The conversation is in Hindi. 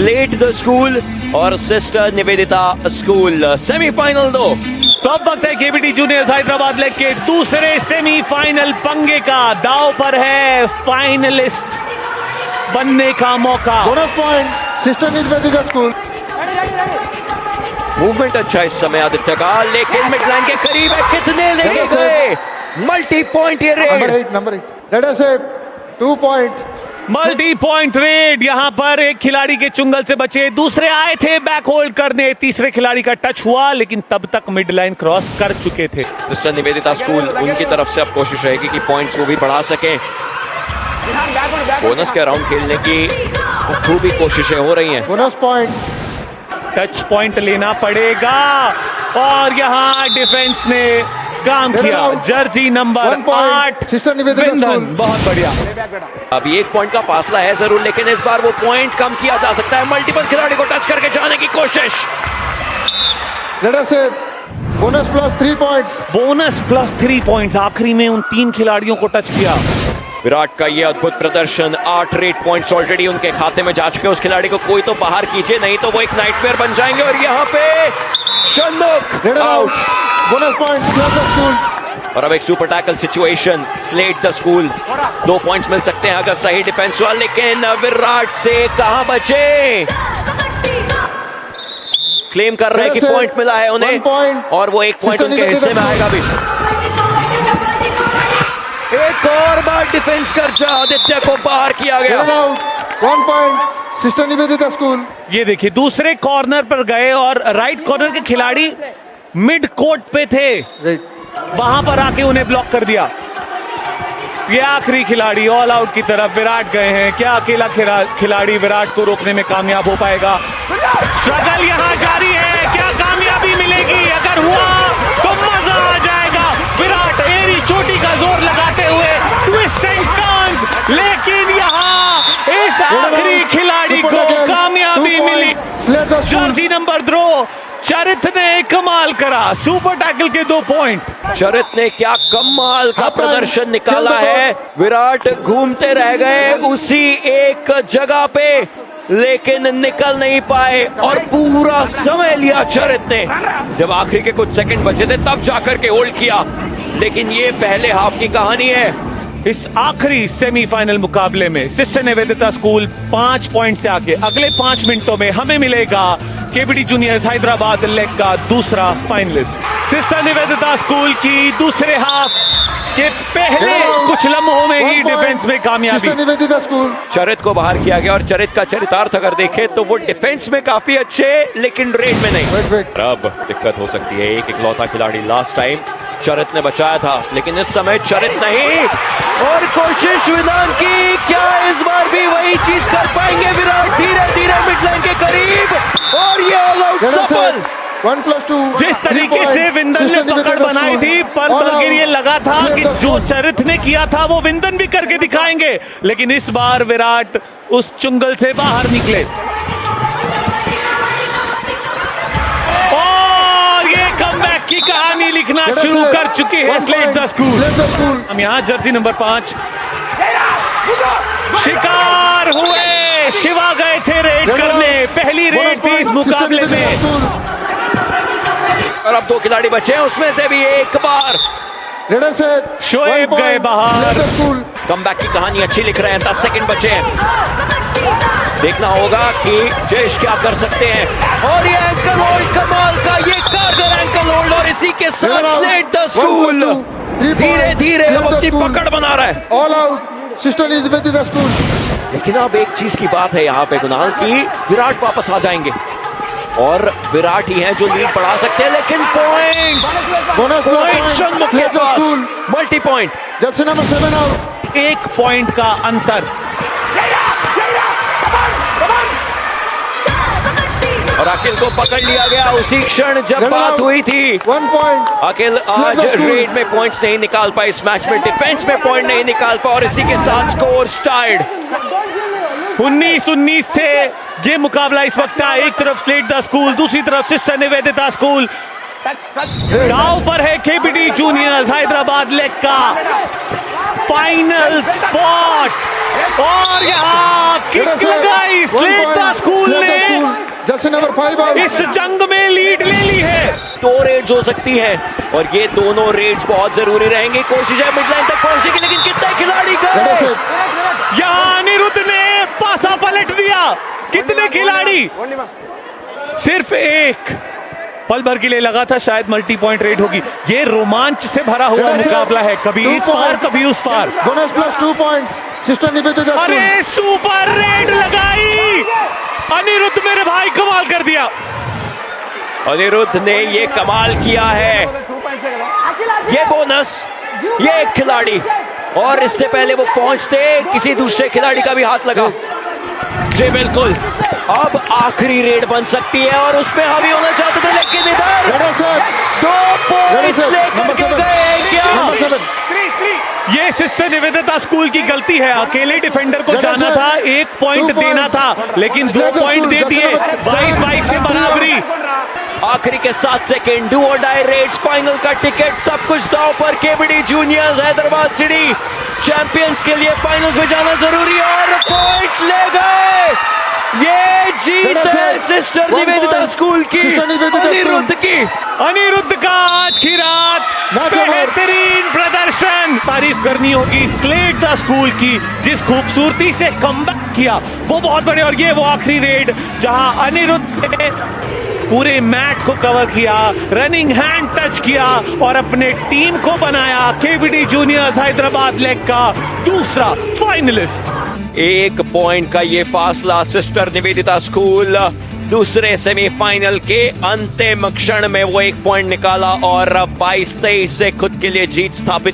स्लेट द स्कूल और सिस्टर निवेदिता स्कूल। सेमीफाइनल 2। तो अब वक्त है केबीडी जूनियर्स हैदराबाद लेग के दूसरे सेमीफाइनल पंगे का। दाव पर है फाइनलिस्ट बनने का मौका। Bonus point sister Nivedita school. Movement अच्छा इस समय आदित्य का, लेकिन मिडलाइन के करीब है। कितने लेके गए? मल्टी पॉइंट ये रेड। नंबर 8 लेट अस से 2 पॉइंट। Multi point red. यहां पर एक खिलाड़ी के चुंगल से बचे, दूसरे आए थे बैक होल्ड करने। तीसरे खिलाड़ी का टच हुआ, लेकिन तब तक मिड लाइन क्रॉस कर चुके थे। सिस्टर निवेदिता स्कूल, उनकी तरफ से अब कोशिश रहेगी कि पॉइंट्स को भी बढ़ा सकें। बोनस के अराउंड खेलने की खूबी कोशिशें हो रही हैं। Bonus point. टच पॉइंट लेना पड़ेगा और यहां डिफेंस ने काम किया। Jersey number 8 sister Nivedita school. बहुत बढ़िया। अभी 1 पॉइंट का फासला है जरूर, लेकिन इस बार वो पॉइंट कम किया जा सकता है। मल्टीपल खिलाड़ी को टच करके जाने की कोशिश। लेट अस से bonus plus 3 points. Bonus plus 3 point. आखिरी में उन 3 खिलाड़ियों को टच किया। विराट का ये अद्भुत प्रदर्शन। 8 रेड पॉइंट्स ऑलरेडी उनके खाते में जा चुके। उस खिलाड़ी को कोई तो बाहर कीजिए, नहीं तो वो एक नाइटमेयर बन जाएंगे। और यहाँ पे Shanmukh out. Bonus point school. और अब एक super tackle situation. Slate the school. 2 points मिल सकते हैं अगर सही डिफेंस हुआ, लेकिन विराट से कहां बचे। क्लेम कर रहे हैं कि पॉइंट मिला है उन्हें, और वो 1 पॉइंट उनके हिस्से में आएगा भी। एक और बार डिफेंस कर आदित्य को बाहर किया गया। 1 पॉइंट सिस्टर निवेदिता स्कूल। ये देखिए दूसरे कॉर्नर पर गए और राइट कॉर्नर के खिलाड़ी मिड कोर्ट पे थे, वहां पर आके उन्हें ब्लॉक कर दिया। ये आखिरी खिलाड़ी ऑल आउट की तरफ विराट गए हैं। क्या अकेला खिलाड़ी विराट को रोकने में कामयाब हो पाएगा? स्ट्रगल यहां जारी है। क्या कामयाबी मिलेगी? अगर हुआ तो मजा आ जाएगा। विराट एरी चोटी का जोर लगाते हुए ट्विस्ट एंड टर्न्स, लेकिन यहां इस आखिरी खिलाड़ी को कामयाबी मिली। जर्सी नंबर 2 चरित ने कमाल करा। सुपर टैकल के 2 पॉइंट। चरित ने क्या कमाल का प्रदर्शन निकाला है। विराट घूमते रह गए उसी एक जगह पे, लेकिन निकल नहीं पाए और पूरा समय लिया चरित ने। जब आखिरी के कुछ सेकंड बचे थे तब जाकर के होल्ड किया, लेकिन ये पहले हाफ की कहानी है। इस आखिरी सेमीफाइनल मुकाबले में सिस्टर निवेदिता स्कूल 5 पॉइंट से आगे। अगले 5 मिनटों में हमें मिलेगा केबीडी जूनियर्स हैदराबाद लेग का दूसरा फाइनलिस्ट। सिस्टर निवेदिता स्कूल की दूसरे हाफ के पहले कुछ लम्हों में ही डिफेंस में कामयाबी। Sister Nivedita school. चरित को बाहर किया गया, और चरित का चरितार्थ अगर देखें तो वो डिफेंस में काफी अच्छे, लेकिन रेड में नहीं। अब दिक्कत हो सकती है। एक इकलौता खिलाड़ी लास्ट टाइम चरित ने बचाया था, लेकिन इस समय चरित नहीं। और कोशिश विधान की, क्या इस बार भी वही चीज कर पाएंगे विराट? धीरे धीरे मिडलाइन के करीब, और ये ऑल आउट सफल। 1+2। जिस तरीके से विंदन ने पकड़ बनाई थी, पर बल्कि ये लगा था कि जो चरित ने किया था वो विंदन भी करके दिखाएंगे, लेकिन इस बार विराट उस चुंगल से बाहर निकले। और ये कमबैक की कहानी लिखना शुरू कर चुकी है स्लेट द स्कूल। हम यहाँ जर्सी नंबर 5 शिकार हुए। शिवा गए थे रेड करने। पहली रेड थी इस मुकाबले में, और अब 2 खिलाड़ी बचे हैं, उसमें से भी एक बार शोएब गए बाहर। कमबैक की कहानी अच्छी लिख रहे हैं। 10 सेकंड बचे हैं। देखना होगा कि जयेश क्या कर सकते हैं। और ये एंकल होल्ड कमाल का, ये कारगर एंकल होल्ड, और इसी के साथ स्लेट द स्कूल धीरे धीरे अपनी पकड़ बना रहा है। All out sister Nivedita school. लेकिन अब एक चीज की बात है यहाँ पे कुणाल की, विराट वापस आ जाएंगे और विराट ही हैं जो लीड बढ़ा सकते हैं, लेकिन point multi point. Jersey number 7 out. 1 point का अंतर। और अखिल को पकड़ लिया गया उसी क्षण जब बात हुई थी। 1 पॉइंट। अखिल आज रेड में पॉइंट्स नहीं निकाल पाए, इस मैच में डिफेंस में पॉइंट नहीं निकाल पाए, और इसी के साथ स्कोर टाइड। 19-19 से ये मुकाबला इस वक्त है। एक तरफ स्लेट द स्कूल, दूसरी तरफ सिस्टर निवेदिता स्कूल। दाव पर है केबीडी जूनियर्स हैदराबाद लेग का फाइनल स्पॉट। और यहाँ किक लगाई स्लेट द स्कूल ने, जर्सी नंबर 5 आउट। इस जंग में लीड ले ली है। 2 रेड्स हो सकती हैं और ये दोनों रेड्स बहुत जरूरी रहेंगे। कोशिश है मिडलाइन तक पहुंचने की, लेकिन कितने खिलाड़ी गए। यहाँ अनिरुद्ध ने पासा पलट दिया। कितने खिलाड़ी, सिर्फ एक पल भर के लिए लगा था शायद मल्टी पॉइंट रेड होगी। ये रोमांच से भरा हुआ मुकाबला है, कभी इस पार कभी उस पार। Bonus plus 2 points sister Nivedita school. अरे सुपर रेड लगाई अनिरुद्ध, मेरे भाई कमाल कर दिया। अनिरुद्ध ने ये कमाल किया है। ये बोनस, ये एक खिलाड़ी, और इससे पहले वो पहुंचते किसी दूसरे खिलाड़ी का भी हाथ लगा। जी बिल्कुल, अब आखिरी रेड बन सकती है और उसमें हावी होना चाहते थे, लेकिन इधर 2 पॉइंट्स लेकर के गए। क्या ये सिस्टर निवेदिता स्कूल की गलती है, अकेले डिफेंडर को जाना था, 1 पॉइंट देना था, लेकिन 2 पॉइंट दे दिए। 22-22 से बराबरी। आखिरी के 7 सेकेंड, डू और डाई रेड्स, फाइनल का टिकट, सब कुछ दांव पर। KBD juniors Hyderabad city champions के लिए फाइनल्स में जाना जरूरी है और पॉइंट ले गए। ये जीत है सिस्टर निवेदिता स्कूल की, अनिरुद्ध की। अनिरुद्ध का आज की रात बेहतरीन प्रदर्शन। तारीफ करनी होगी स्लेट द स्कूल की, जिस खूबसूरती से कमबैक किया वो बहुत बड़े। और ये वो आखिरी रेड जहां अनिरुद्ध ने पूरे मैट को कवर किया, रनिंग हैंड टच किया और अपने टीम को बनाया केबीडी जूनियर्स हैदराबाद लेग का दूसरा फाइनलिस्ट। 1 पॉइंट का ये फासला, सिस्टर निवेदिता स्कूल दूसरे सेमीफाइनल के अंतिम क्षण में वो 1 पॉइंट निकाला और 22-23 से खुद के लिए जीत स्थापित